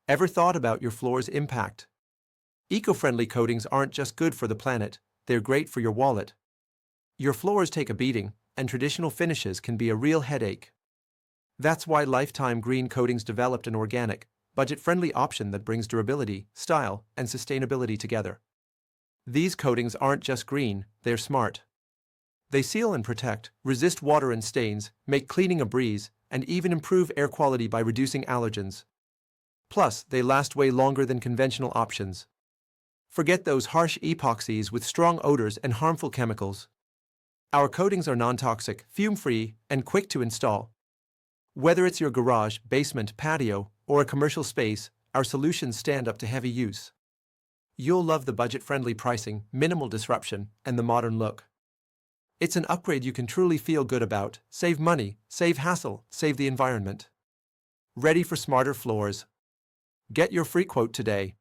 Ever thought about your floor's impact? Eco-friendly coatings aren't just good for the planet, they're great for your wallet. Your floors take a beating, and traditional finishes can be a real headache. That's why Lifetime Green Coatings developed an organic, budget-friendly option that brings durability, style, and sustainability together. These coatings aren't just green, they're smart. They seal and protect, resist water and stains, make cleaning a breeze, and even improve air quality by reducing allergens. Plus, they last way longer than conventional options. Forget those harsh epoxies with strong odors and harmful chemicals. Our coatings are non-toxic, fume-free, and quick to install. Whether it's your garage, basement, patio, or a commercial space, our solutions stand up to heavy use. You'll love the budget-friendly pricing, minimal disruption, and the modern look. It's an upgrade you can truly feel good about, save money, save hassle, save the environment. Ready for smarter floors? Get your free quote today.